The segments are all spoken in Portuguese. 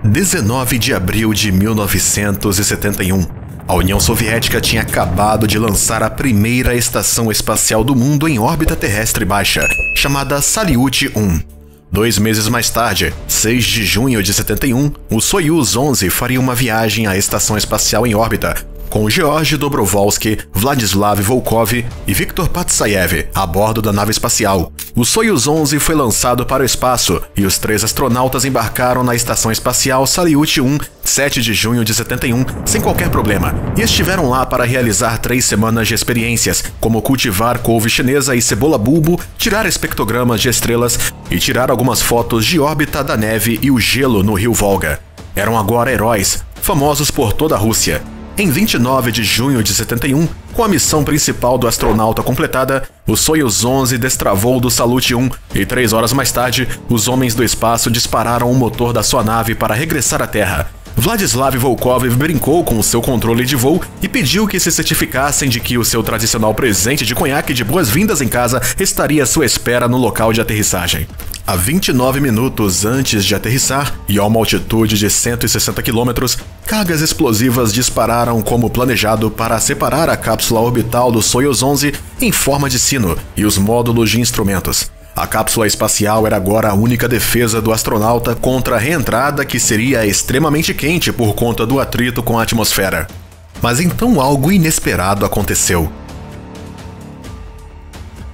19 de abril de 1971. A União Soviética tinha acabado de lançar a primeira estação espacial do mundo em órbita terrestre baixa, chamada Salyut 1. 2 meses mais tarde, 6 de junho de 71, o Soyuz 11 faria uma viagem à estação espacial em órbita, com Georgy Dobrovolsky, Vladislav Volkov e Viktor Patsayev a bordo da nave espacial. O Soyuz 11 foi lançado para o espaço e os 3 astronautas embarcaram na estação espacial Salyut 1, 7 de junho de 71, sem qualquer problema, e estiveram lá para realizar 3 semanas de experiências, como cultivar couve chinesa e cebola bulbo, tirar espectrogramas de estrelas e tirar algumas fotos de órbita da neve e o gelo no rio Volga. Eram agora heróis, famosos por toda a Rússia. Em 29 de junho de 71, com a missão principal do astronauta completada, o Soyuz 11 destravou do Salyut 1 e 3 horas mais tarde, os homens do espaço dispararam o motor da sua nave para regressar à Terra. Vladislav Volkov brincou com o seu controle de voo e pediu que se certificassem de que o seu tradicional presente de conhaque de boas-vindas em casa estaria à sua espera no local de aterrissagem. A 29 minutos antes de aterrissar, e a uma altitude de 160 km, cargas explosivas dispararam como planejado para separar a cápsula orbital do Soyuz 11 em forma de sino e os módulos de instrumentos. A cápsula espacial era agora a única defesa do astronauta contra a reentrada, que seria extremamente quente por conta do atrito com a atmosfera. Mas então algo inesperado aconteceu.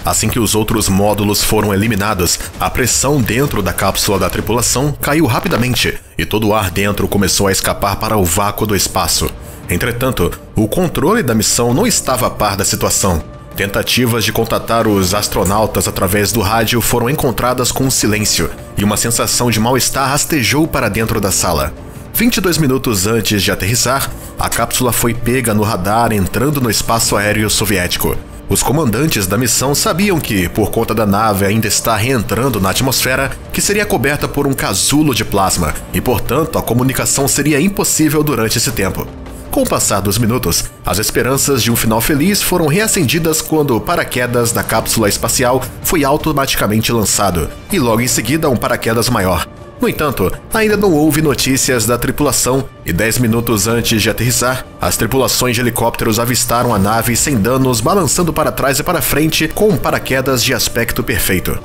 Assim que os outros módulos foram eliminados, a pressão dentro da cápsula da tripulação caiu rapidamente e todo o ar dentro começou a escapar para o vácuo do espaço. Entretanto, o controle da missão não estava a par da situação. Tentativas de contatar os astronautas através do rádio foram encontradas com silêncio, e uma sensação de mal-estar rastejou para dentro da sala. 22 minutos antes de aterrissar, a cápsula foi pega no radar entrando no espaço aéreo soviético. Os comandantes da missão sabiam que, por conta da nave ainda estar reentrando na atmosfera, que seria coberta por um casulo de plasma, e portanto a comunicação seria impossível durante esse tempo. Com o passar dos minutos, as esperanças de um final feliz foram reacendidas quando o paraquedas da cápsula espacial foi automaticamente lançado, e logo em seguida um paraquedas maior. No entanto, ainda não houve notícias da tripulação, e 10 minutos antes de aterrissar, as tripulações de helicópteros avistaram a nave sem danos, balançando para trás e para frente com um paraquedas de aspecto perfeito.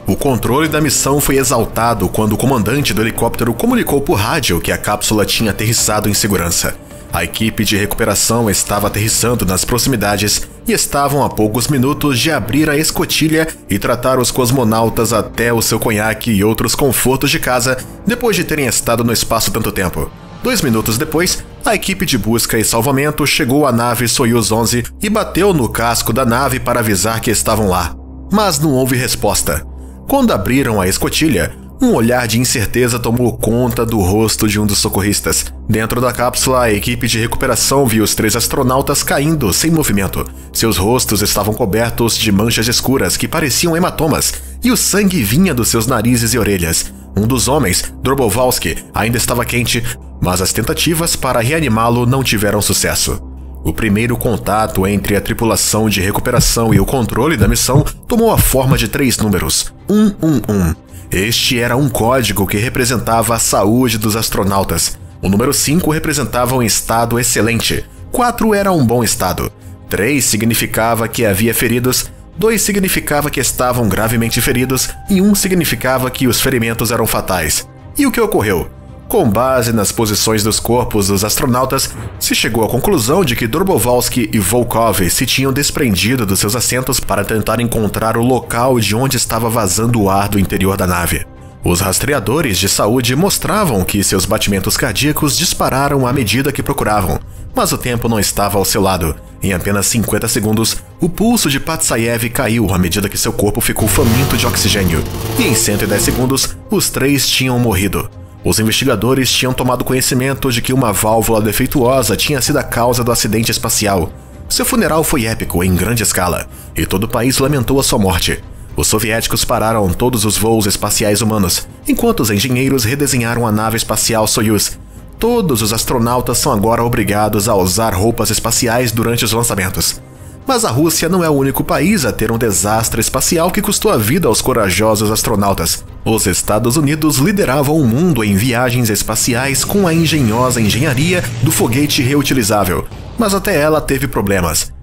O controle da missão foi exaltado quando o comandante do helicóptero comunicou por rádio que a cápsula tinha aterrissado em segurança. A equipe de recuperação estava aterrissando nas proximidades e estavam a poucos minutos de abrir a escotilha e tratar os cosmonautas até o seu conhaque e outros confortos de casa depois de terem estado no espaço tanto tempo. 2 minutos depois, a equipe de busca e salvamento chegou à nave Soyuz 11 e bateu no casco da nave para avisar que estavam lá. Mas não houve resposta. Quando abriram a escotilha, um olhar de incerteza tomou conta do rosto de um dos socorristas. Dentro da cápsula, a equipe de recuperação viu os 3 astronautas caindo sem movimento. Seus rostos estavam cobertos de manchas escuras que pareciam hematomas, e o sangue vinha dos seus narizes e orelhas. Um dos homens, Dobrovolsky, ainda estava quente, mas as tentativas para reanimá-lo não tiveram sucesso. O primeiro contato entre a tripulação de recuperação e o controle da missão tomou a forma de 3 números: 111. Este era um código que representava a saúde dos astronautas. O número 5 representava um estado excelente. 4 era um bom estado. 3 significava que havia feridos. 2 significava que estavam gravemente feridos. E 1 significava que os ferimentos eram fatais. E o que ocorreu? Com base nas posições dos corpos dos astronautas, se chegou à conclusão de que Dobrovolsky e Volkov se tinham desprendido dos seus assentos para tentar encontrar o local de onde estava vazando o ar do interior da nave. Os rastreadores de saúde mostravam que seus batimentos cardíacos dispararam à medida que procuravam, mas o tempo não estava ao seu lado. Em apenas 50 segundos, o pulso de Patsayev caiu à medida que seu corpo ficou faminto de oxigênio, e em 110 segundos, os 3 tinham morrido. Os investigadores tinham tomado conhecimento de que uma válvula defeituosa tinha sido a causa do acidente espacial. Seu funeral foi épico em grande escala, e todo o país lamentou a sua morte. Os soviéticos pararam todos os voos espaciais humanos, enquanto os engenheiros redesenharam a nave espacial Soyuz. Todos os astronautas são agora obrigados a usar roupas espaciais durante os lançamentos. Mas a Rússia não é o único país a ter um desastre espacial que custou a vida aos corajosos astronautas. Os Estados Unidos lideravam o mundo em viagens espaciais com a engenhosa engenharia do foguete reutilizável, mas até ela teve problemas.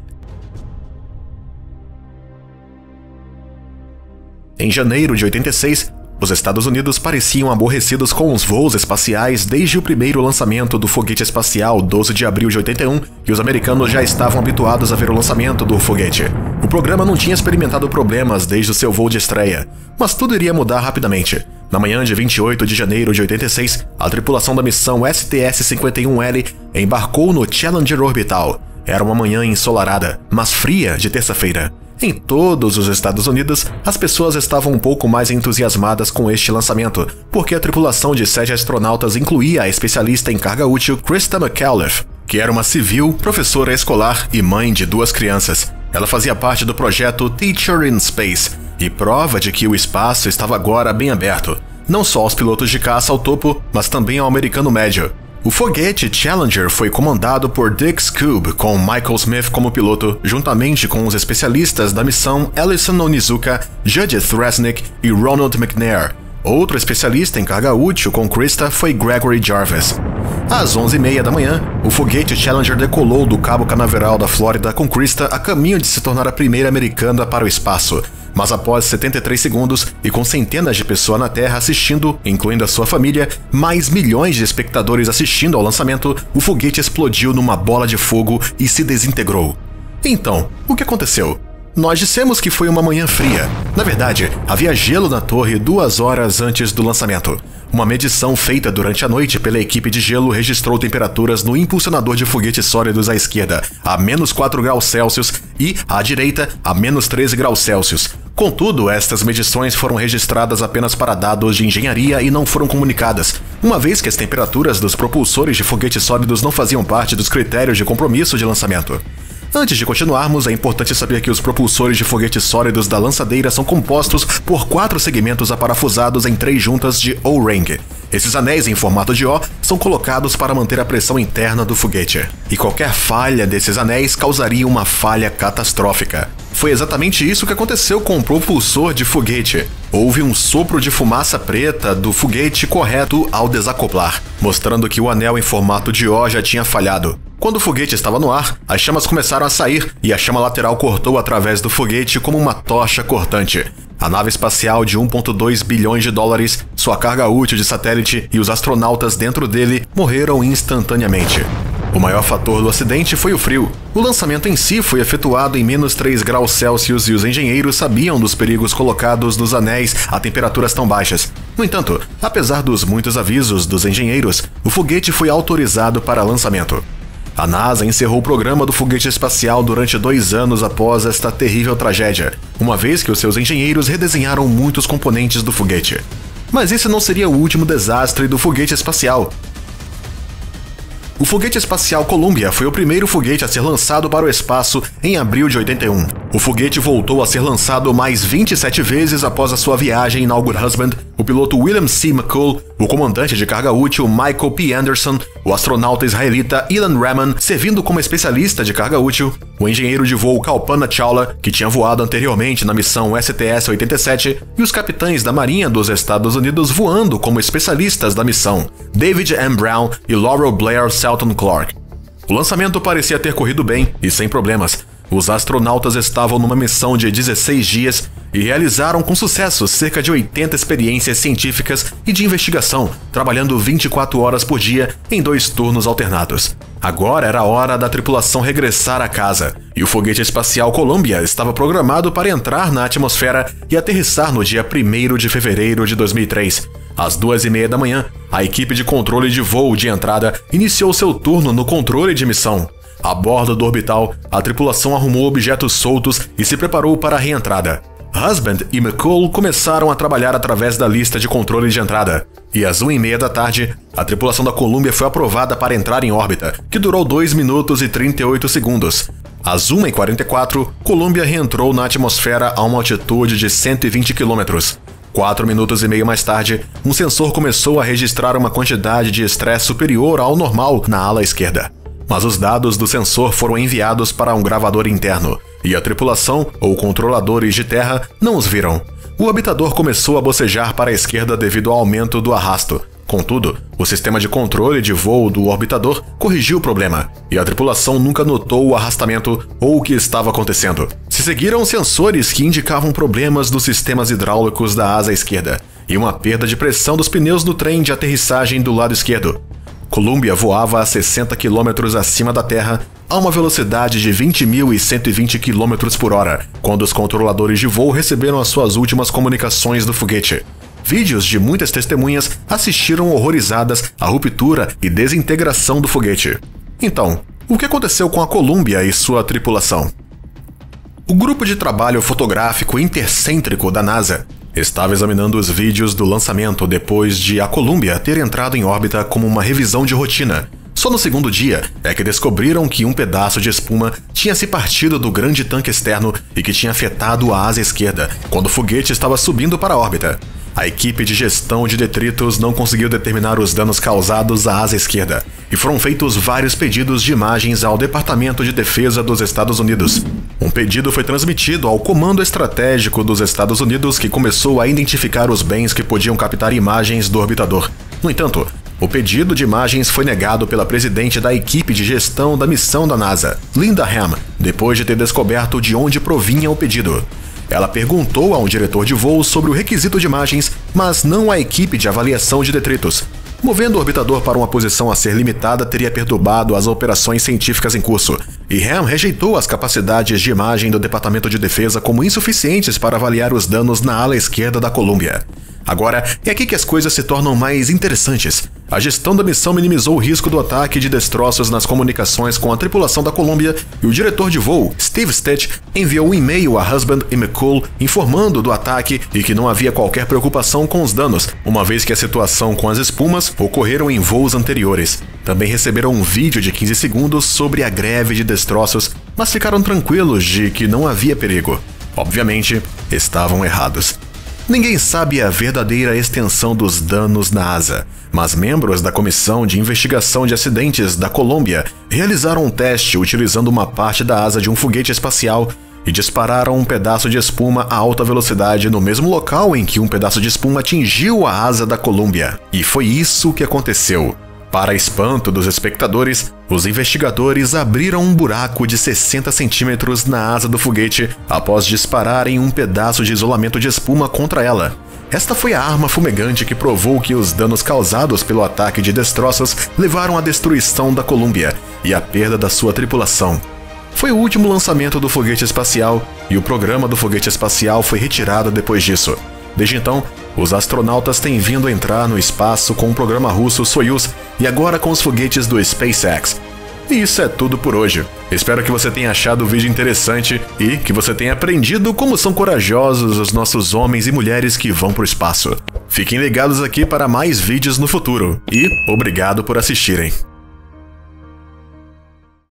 Em janeiro de 86, os Estados Unidos pareciam aborrecidos com os voos espaciais desde o primeiro lançamento do foguete espacial, 12 de abril de 81, e os americanos já estavam habituados a ver o lançamento do foguete. O programa não tinha experimentado problemas desde o seu voo de estreia, mas tudo iria mudar rapidamente. Na manhã de 28 de janeiro de 86, a tripulação da missão STS-51L embarcou no Challenger orbital. Era uma manhã ensolarada, mas fria de terça-feira. Em todos os Estados Unidos, as pessoas estavam um pouco mais entusiasmadas com este lançamento, porque a tripulação de 7 astronautas incluía a especialista em carga útil Christa McAuliffe, que era uma civil, professora escolar e mãe de 2 crianças. Ela fazia parte do projeto Teacher in Space, e prova de que o espaço estava agora bem aberto, não só aos pilotos de caça ao topo, mas também ao americano médio. O foguete Challenger foi comandado por Dick Scoob, com Michael Smith como piloto, juntamente com os especialistas da missão Ellison Onizuka, Judith Resnick e Ronald McNair. Outro especialista em carga útil com Christa foi Gregory Jarvis. Às 11h30 da manhã, o foguete Challenger decolou do Cabo Canaveral da Flórida com Christa a caminho de se tornar a primeira americana para o espaço. Mas após 73 segundos e com centenas de pessoas na Terra assistindo, incluindo a sua família, mais milhões de espectadores assistindo ao lançamento, o foguete explodiu numa bola de fogo e se desintegrou. Então, o que aconteceu? Nós dissemos que foi uma manhã fria. Na verdade, havia gelo na torre 2 horas antes do lançamento. Uma medição feita durante a noite pela equipe de gelo registrou temperaturas no impulsionador de foguetes sólidos à esquerda, a menos 4 graus Celsius, e à direita, a menos 13 graus Celsius. Contudo, estas medições foram registradas apenas para dados de engenharia e não foram comunicadas, uma vez que as temperaturas dos propulsores de foguetes sólidos não faziam parte dos critérios de compromisso de lançamento. Antes de continuarmos, é importante saber que os propulsores de foguetes sólidos da lançadeira são compostos por 4 segmentos aparafusados em 3 juntas de O-ring. Esses anéis em formato de O são colocados para manter a pressão interna do foguete. E qualquer falha desses anéis causaria uma falha catastrófica. Foi exatamente isso que aconteceu com o propulsor de foguete. Houve um sopro de fumaça preta do foguete correto ao desacoplar, mostrando que o anel em formato de O já tinha falhado. Quando o foguete estava no ar, as chamas começaram a sair e a chama lateral cortou através do foguete como uma tocha cortante. A nave espacial de 1,2 bilhões de dólares, sua carga útil de satélite e os astronautas dentro dele morreram instantaneamente. O maior fator do acidente foi o frio. O lançamento em si foi efetuado em menos 3 graus Celsius e os engenheiros sabiam dos perigos colocados nos anéis a temperaturas tão baixas. No entanto, apesar dos muitos avisos dos engenheiros, o foguete foi autorizado para lançamento. A NASA encerrou o programa do foguete espacial durante 2 anos após esta terrível tragédia, uma vez que os seus engenheiros redesenharam muitos componentes do foguete. Mas esse não seria o último desastre do foguete espacial. O foguete espacial Columbia foi o primeiro foguete a ser lançado para o espaço em abril de 81. O foguete voltou a ser lançado mais 27 vezes após a sua viagem inaugural. Husband, o piloto William C. McCool, o comandante de carga útil Michael P. Anderson, o astronauta israelita Ilan Raman, servindo como especialista de carga útil, o engenheiro de voo Kalpana Chawla, que tinha voado anteriormente na missão STS-87, e os capitães da Marinha dos Estados Unidos voando como especialistas da missão, David M. Brown e Laurel Blair Selton Clark. O lançamento parecia ter corrido bem e sem problemas. Os astronautas estavam numa missão de 16 dias e realizaram com sucesso cerca de 80 experiências científicas e de investigação, trabalhando 24 horas por dia em 2 turnos alternados. Agora era a hora da tripulação regressar a casa, e o foguete espacial Columbia estava programado para entrar na atmosfera e aterrissar no dia 1º de fevereiro de 2003. Às 2h30 da manhã, a equipe de controle de voo de entrada iniciou seu turno no controle de missão. A bordo do orbital, a tripulação arrumou objetos soltos e se preparou para a reentrada. Husband e McCool começaram a trabalhar através da lista de controle de entrada, e às 1h30 da tarde, a tripulação da Columbia foi aprovada para entrar em órbita, que durou 2 minutos e 38 segundos. Às 1h44, Columbia reentrou na atmosfera a uma altitude de 120 km. 4 minutos e meio mais tarde, um sensor começou a registrar uma quantidade de estresse superior ao normal na ala esquerda. mas os dados do sensor foram enviados para um gravador interno, e a tripulação ou controladores de terra não os viram. O orbitador começou a bocejar para a esquerda devido ao aumento do arrasto. Contudo, o sistema de controle de voo do orbitador corrigiu o problema, e a tripulação nunca notou o arrastamento ou o que estava acontecendo. Se seguiram sensores que indicavam problemas nos sistemas hidráulicos da asa esquerda e uma perda de pressão dos pneus no trem de aterrissagem do lado esquerdo. Columbia voava a 60 km acima da Terra a uma velocidade de 20.120 km por hora, quando os controladores de voo receberam as suas últimas comunicações do foguete. Vídeos de muitas testemunhas assistiram horrorizadas à ruptura e desintegração do foguete. Então, o que aconteceu com a Columbia e sua tripulação? O grupo de trabalho fotográfico intercêntrico da NASA estava examinando os vídeos do lançamento depois de a Columbia ter entrado em órbita como uma revisão de rotina. Só no segundo dia é que descobriram que um pedaço de espuma tinha se partido do grande tanque externo e que tinha afetado a asa esquerda quando o foguete estava subindo para a órbita. A equipe de gestão de detritos não conseguiu determinar os danos causados à asa esquerda, e foram feitos vários pedidos de imagens ao Departamento de Defesa dos Estados Unidos. Um pedido foi transmitido ao Comando Estratégico dos Estados Unidos, que começou a identificar os bens que podiam captar imagens do orbitador. No entanto, o pedido de imagens foi negado pela presidente da equipe de gestão da missão da NASA, Linda Ham, depois de ter descoberto de onde provinha o pedido. Ela perguntou a um diretor de voo sobre o requisito de imagens, mas não à equipe de avaliação de detritos. Movendo o orbitador para uma posição a ser limitada teria perturbado as operações científicas em curso, e Ham rejeitou as capacidades de imagem do Departamento de Defesa como insuficientes para avaliar os danos na ala esquerda da Columbia. Agora, é aqui que as coisas se tornam mais interessantes. A gestão da missão minimizou o risco do ataque de destroços nas comunicações com a tripulação da Columbia, e o diretor de voo, Steve Stett, enviou um e-mail a Husband e McCool informando do ataque e que não havia qualquer preocupação com os danos, uma vez que a situação com as espumas ocorreram em voos anteriores. Também receberam um vídeo de 15 segundos sobre a greve de destroços, mas ficaram tranquilos de que não havia perigo. Obviamente, estavam errados. Ninguém sabe a verdadeira extensão dos danos na asa, mas membros da Comissão de Investigação de Acidentes da Colômbia realizaram um teste utilizando uma parte da asa de um foguete espacial e dispararam um pedaço de espuma a alta velocidade no mesmo local em que um pedaço de espuma atingiu a asa da Columbia. E foi isso que aconteceu. Para espanto dos espectadores, os investigadores abriram um buraco de 60 centímetros na asa do foguete após dispararem um pedaço de isolamento de espuma contra ela. Esta foi a arma fumegante que provou que os danos causados pelo ataque de destroços levaram à destruição da Columbia e à perda da sua tripulação. Foi o último lançamento do foguete espacial e o programa do foguete espacial foi retirado depois disso. Desde então, os astronautas têm vindo a entrar no espaço com o programa russo Soyuz e agora com os foguetes do SpaceX. E isso é tudo por hoje. Espero que você tenha achado o vídeo interessante e que você tenha aprendido como são corajosos os nossos homens e mulheres que vão para o espaço. Fiquem ligados aqui para mais vídeos no futuro e obrigado por assistirem.